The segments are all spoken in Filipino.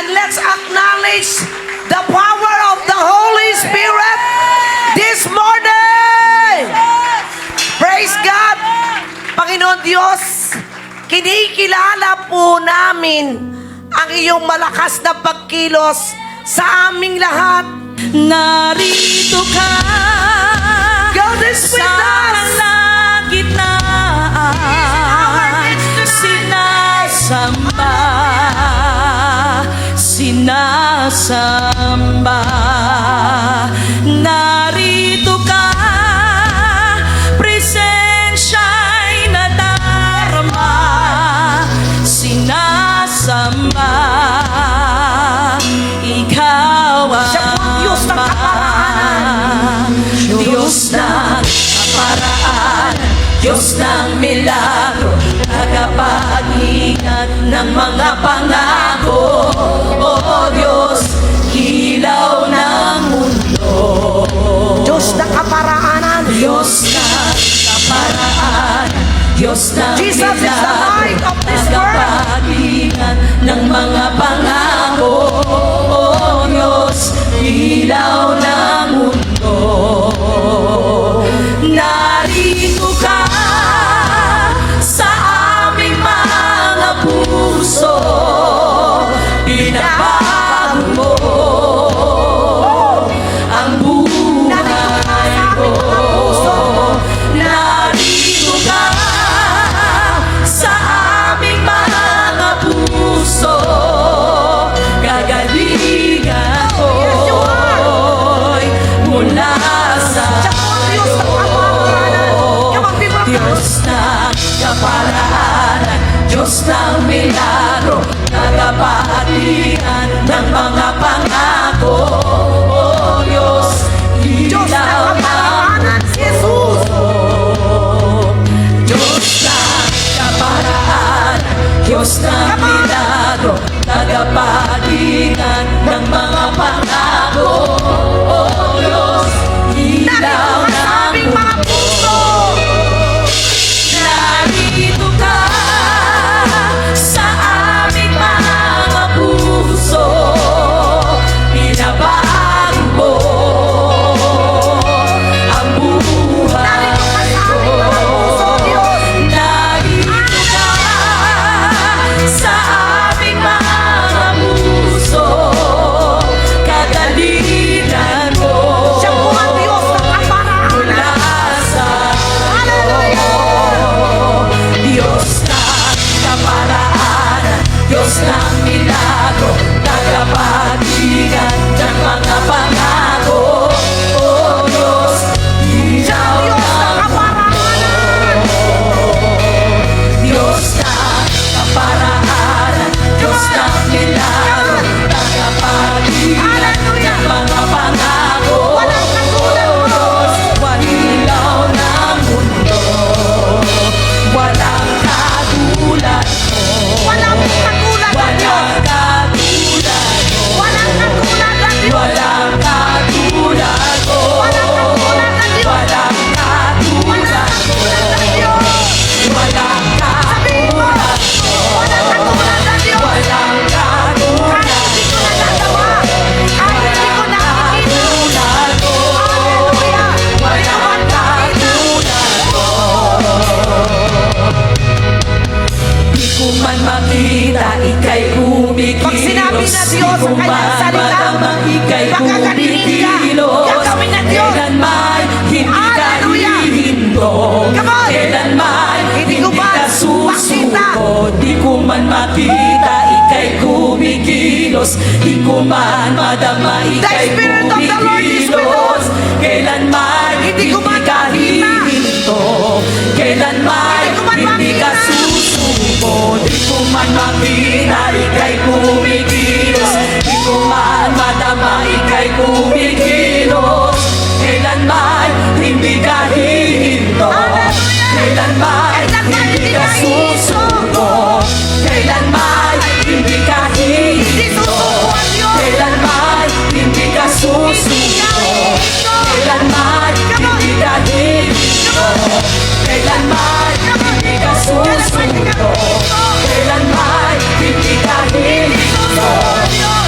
And let's acknowledge the power of the Holy Spirit this morning. Praise God. Panginoon Diyos, kinikilala po namin ang iyong malakas na pagkilos sa aming lahat. Narito ka, God is with sa us. kalagitnaan, sinasamba, sinasamba. Narito ka, presensya'y nadarama, sinasamba. Ikaw Siya po ang Diyos ng kaparaanan. Diyos ng kaparaan, Diyos ng milagro, tagapag-ingat ng mga pangako. O Diyos, ilaw ng mundo. Diyos ng kaparaanan. Diyos ng kaparaan, Diyos ng Jesus is the light of this world. tagapag-ingat ng mga pangako. O Diyos, ilaw ng mundo. Narito ka sa aming mga puso, binabago mo ang buhay ko. Narito ka sa aming mga puso, gagalingan ko'y mula sa Diyos ng kaparaanan, Diyos ng milagro, tagapag-ingat ng mga pangako. O Diyos, Diyos ng ilaw ng kaparaanan, Jesus. Diyos ng kaparaanan, Diyos ng milagro, tagapag-ingat ng mga pangako. O Diyos, ilaw Narito ka sa ng aming mga puso. Narito ka sa aming mga puso, binabago mo ang buhay ko. Narito ka sa aming mga puso, kagalingan ko Siya po ang Diyos ng kaparaanan. mula sa Diyos ng kaparaanan, Diyos ng milagro, tagapag-ingat ng mga pangako. O Diyos, ilaw Diyos ng ng kaparaanan. Diyos ng kaparaanan, Diyos ng milagro, tagapag-ingat ng mga pangako. Walang katulad mo. Diyos, ilaw ng mundo, walang katulad mo. Walang katulad ng Diyos. Walang katulad mo. Walang katulad ng Diyos. Walang katulad mo. Walang katulad ng Diyos. Walang katulad mo. Walang katulad. Walang Kahit hindi ko katulad. nakikita. Walang katulad mo. Di ko man makita, ika'y kumikilos. Pag sinabi na Diyos Di ko ang kanyang man salita, madamang ika'y magkakadinig ka. kumikilos. Gagawin na Diyos. Kailanman hindi ka Hallelujah. hihindog. Come on. Kailanman Hindi ko hindi man ka susuko. Di ko man makita, ika'y kumikilos. Di ko man madama, ika'y Spirit of the Lord is with kumikilos. us. Kailanman Hindi ko man ka makita. hihindog. Kailanman Hindi ko man hindi ka makita. susuko. Di ko man makita, ika'y kumikilos. Di ko man madama, ika'y kumikilos. Kailanman hindi ka hihindog. Kailanman hindi ka susuko. Kailanman hindi ka hihindog. Kailanman hindi ka susuko. Kailanman hindi ka hihindog. Kailanman hindi ka susuko. Kailanman hindi ka hihindog.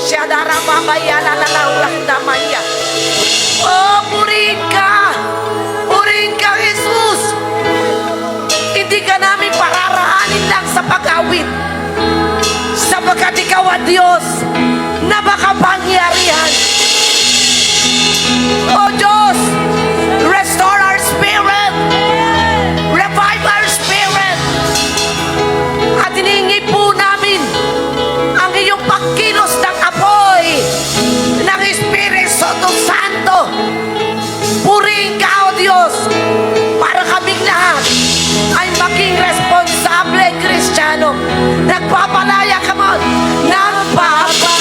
Shadara mamaya na nalawak na maya. Oh, purihin ka! Purihin ka, Jesus! Hindi ka namin pararahanin lang sa pag-awit. Sapagkat ikaw ang Diyos na makapangyarihan. Oh Diyos, restore our spirit. Revive our spirit. At hinihingi po namin ang iyong pagkilos ng apoy ng Espiritu Santo. Purihin ka, O Diyos, para kaming lahat ay maging responsable Kristiyano. Nagpapalaya ka mo. Nagpapalaya.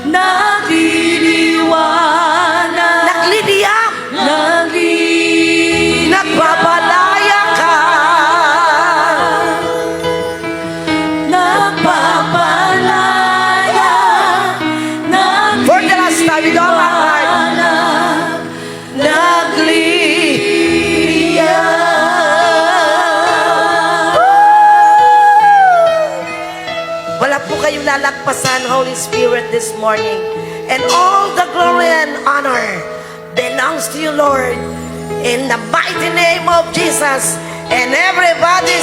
Nagliliwanag, Nagliliyap. nagliliwanag, Nagpapalaya ka. nagpapalaya, For the last time, with all my heart. Wala po kayong lalagpasan, Holy Spirit, this morning. And all the glory and honor belongs to you, Lord. In the mighty name of Jesus. And everybody